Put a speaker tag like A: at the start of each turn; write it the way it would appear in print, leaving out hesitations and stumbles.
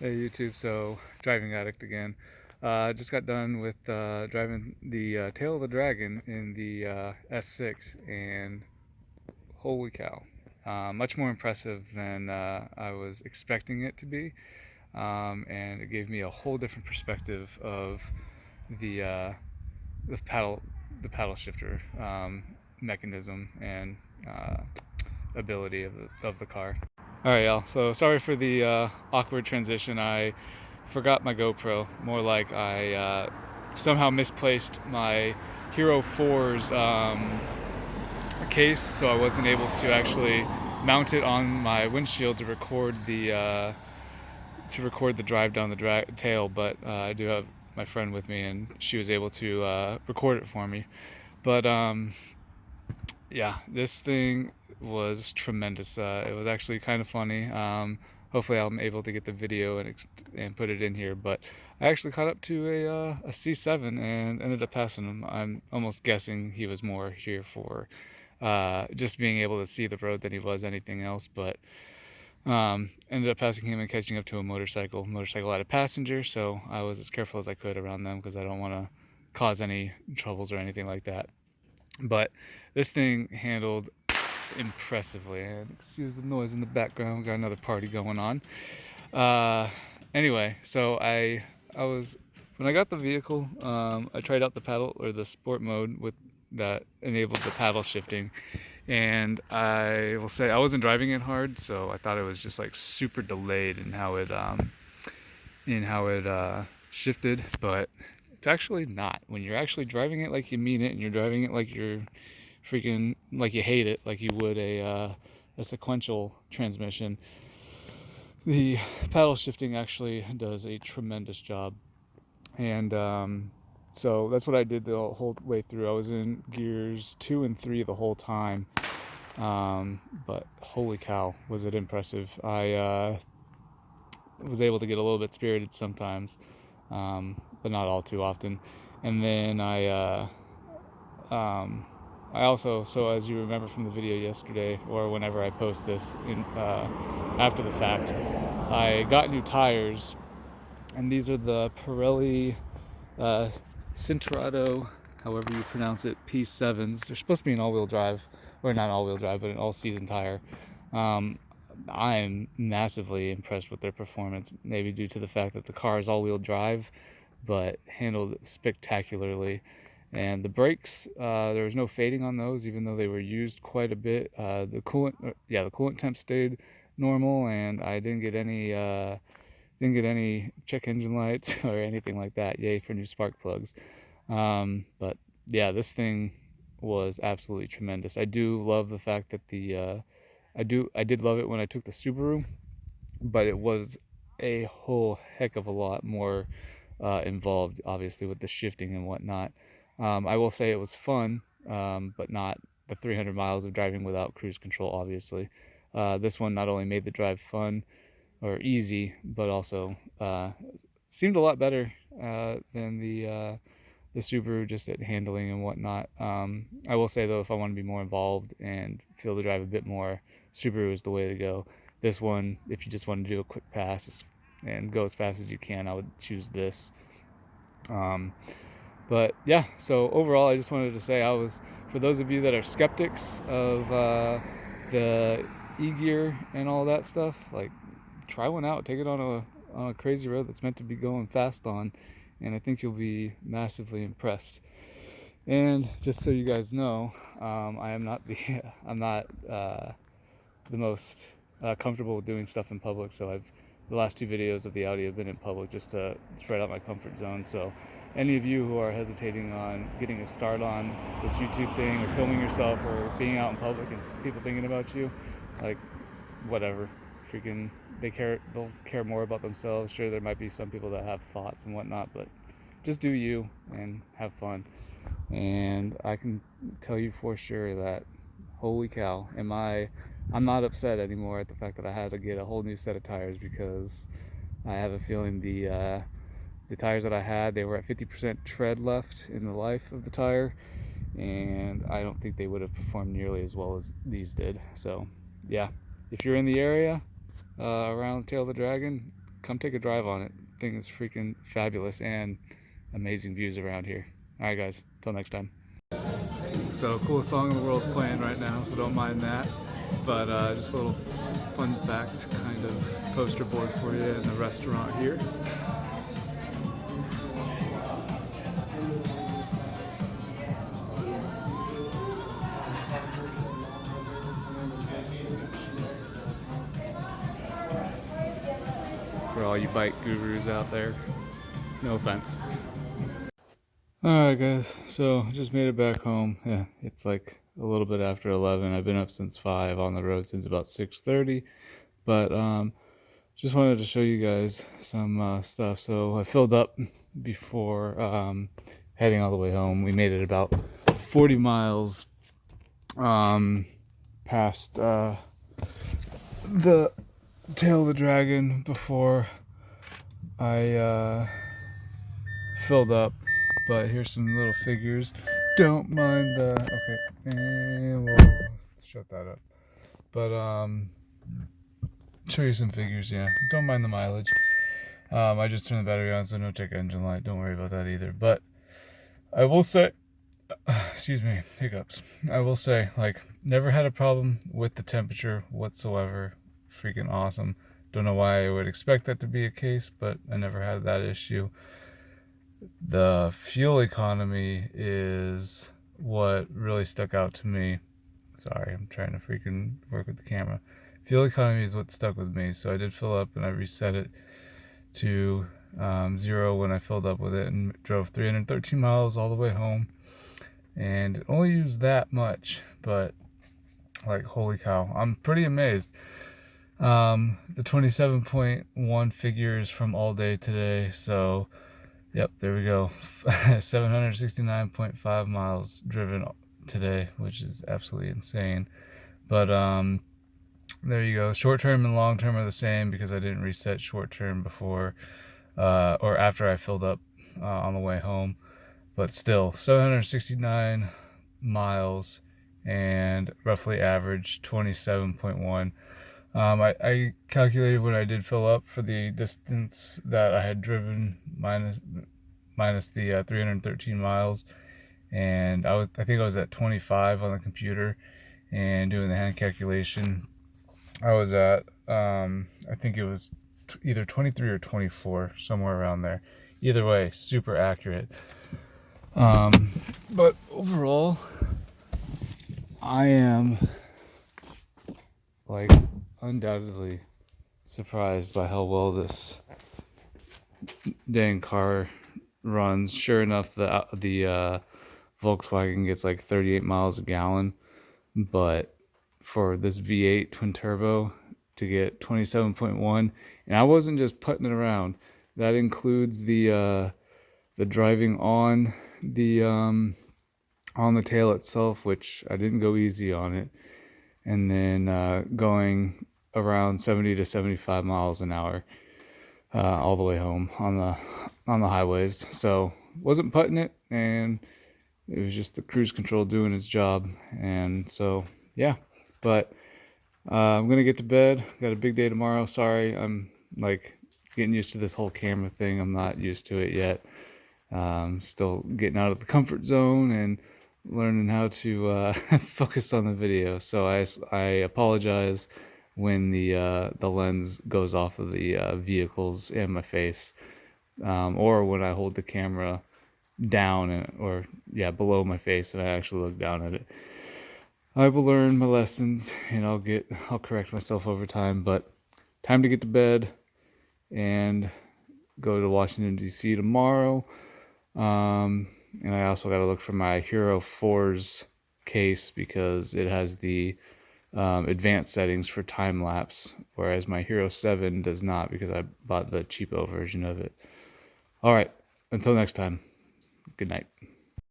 A: Hey YouTube, so driving addict again. Just got done with driving the tail of the dragon in the S6, and holy cow, much more impressive than I was expecting it to be, and it gave me a whole different perspective of the uh, the paddle shifter mechanism and ability of the car. All right, y'all. So sorry for the awkward transition. I forgot my GoPro. More like I somehow misplaced my Hero 4's case, so I wasn't able to actually mount it on my windshield to record the drive down the tail. But I do have my friend with me, and she was able to record it for me. But yeah, this thing was tremendous. It was actually kind of funny. Hopefully, I'm able to get the video and put it in here. But I actually caught up to a C7 and ended up passing him. I'm almost guessing he was more here for just being able to see the road than he was anything else. But ended up passing him and catching up to a motorcycle. Motorcycle had a passenger, so I was as careful as I could around them because I don't want to cause any troubles or anything like that. But this thing handled impressively, and excuse the noise in the background, we got another party going on. Anyway, so I was, when I got the vehicle, I tried out the paddle or the sport mode with that enabled the paddle shifting, and I will say I wasn't driving it hard, so I thought it was just like super delayed in how it shifted, but it's actually not. When you're actually driving it like you mean it, and you're driving it like you're freaking like you hate it, like you would a sequential transmission, the paddle shifting actually does a tremendous job. And so that's what I did the whole way through. I was in gears 2 and 3 the whole time. But holy cow, was it impressive. I was able to get a little bit spirited sometimes, but not all too often. And then I also, so as you remember from the video yesterday, or whenever I post this in after the fact, I got new tires, and these are the Pirelli Cinturado, however you pronounce it, P7s. They're supposed to be an all-wheel drive, or not all-wheel drive, but an all-season tire. I am massively impressed with their performance, maybe due to the fact that the car is all-wheel drive, but handled spectacularly. And the brakes, there was no fading on those, even though they were used quite a bit. The coolant temp stayed normal, and I didn't get any check engine lights or anything like that. Yay for new spark plugs. But yeah, this thing was absolutely tremendous. I do love the fact that I did love it when I took the Subaru, but it was a whole heck of a lot more involved, obviously, with the shifting and whatnot. I will say it was fun, but not the 300 miles of driving without cruise control, obviously. This one not only made the drive fun or easy, but also seemed a lot better than the Subaru, just at handling and whatnot. I will say, though, if I want to be more involved and feel the drive a bit more, Subaru is the way to go. This one, if you just want to do a quick pass and go as fast as you can, I would choose this. But yeah, so overall, I just wanted to say for those of you that are skeptics of the e-gear and all that stuff, like, try one out, take it on a crazy road that's meant to be going fast on, and I think you'll be massively impressed. And just so you guys know, I'm not the most comfortable with doing stuff in public, so the last 2 videos of the Audi have been in public just to spread out my comfort zone. So any of you who are hesitating on getting a start on this YouTube thing, or filming yourself, or being out in public and people thinking about you, like, whatever, freaking, they'll care more about themselves. Sure, there might be some people that have thoughts and whatnot, but just do you and have fun. And I can tell you for sure that, holy cow, I'm not upset anymore at the fact that I had to get a whole new set of tires, because I have a feeling the tires that I had, they were at 50% tread left in the life of the tire, and I don't think they would have performed nearly as well as these did. So yeah, if you're in the area around Tail of the Dragon, come take a drive on it. Thing is freaking fabulous and amazing views around here. All right, guys. Till next time. So, coolest song in the world is playing right now, so don't mind that. But just a little fun fact kind of poster board for you in the restaurant here. For all you bike gurus out there. No offense. Alright guys, so just made it back home. Yeah, it's like a little bit after 11. I've been up since 5, on the road since about 6:30. But just wanted to show you guys some stuff. So I filled up before heading all the way home. We made it about 40 miles past the Tail of the Dragon before I filled up. But here's some little figures. Don't mind the... Okay, and we'll shut that up. But show you some figures, yeah. Don't mind the mileage. I just turned the battery on, so no check engine light. Don't worry about that either. But I will say, excuse me, hiccups. I will say, like, never had a problem with the temperature whatsoever. Freaking awesome. Don't know why I would expect that to be a case, but I never had that issue. The fuel economy is what really stuck out to me. Sorry, I'm trying to freaking work with the camera. Fuel economy is what stuck with me. So I did fill up and I reset it to 0 when I filled up with it and drove 313 miles all the way home. And it only used that much, but like, holy cow, I'm pretty amazed. The 27.1 figures from all day today. So yep, there we go. 769.5 miles driven today, which is absolutely insane. But there you go. Short term and long term are the same because I didn't reset short term before or after I filled up on the way home. But still, 769 miles and roughly average 27.1. I calculated when I did fill up for the distance that I had driven minus the 313 miles, and I think I was at 25 on the computer, and doing the hand calculation, I was at I think it was either 23 or 24, somewhere around there. Either way, super accurate. But overall, I am like undoubtedly surprised by how well this dang car runs. Sure enough, the Volkswagen gets like 38 miles a gallon, but for this V8 twin turbo to get 27.1, and I wasn't just putting it around. That includes the driving on the tail itself, which I didn't go easy on it, and then going around 70 to 75 miles an hour all the way home on the highways. So wasn't putting it, and it was just the cruise control doing its job. And so yeah, but I'm gonna get to bed. Got a big day tomorrow. Sorry, I'm like getting used to this whole camera thing. I'm not used to it yet. Still getting out of the comfort zone and learning how to focus on the video. So I apologize when the lens goes off of the vehicles in my face, or when I hold the camera down or below my face and I actually look down at it. I will learn my lessons and I'll correct myself over time. But time to get to bed and go to Washington DC tomorrow. And I also got to look for my Hero 4's case because it has the advanced settings for time lapse, whereas my Hero 7 does not because I bought the cheapo version of it. All right, until next time, good night.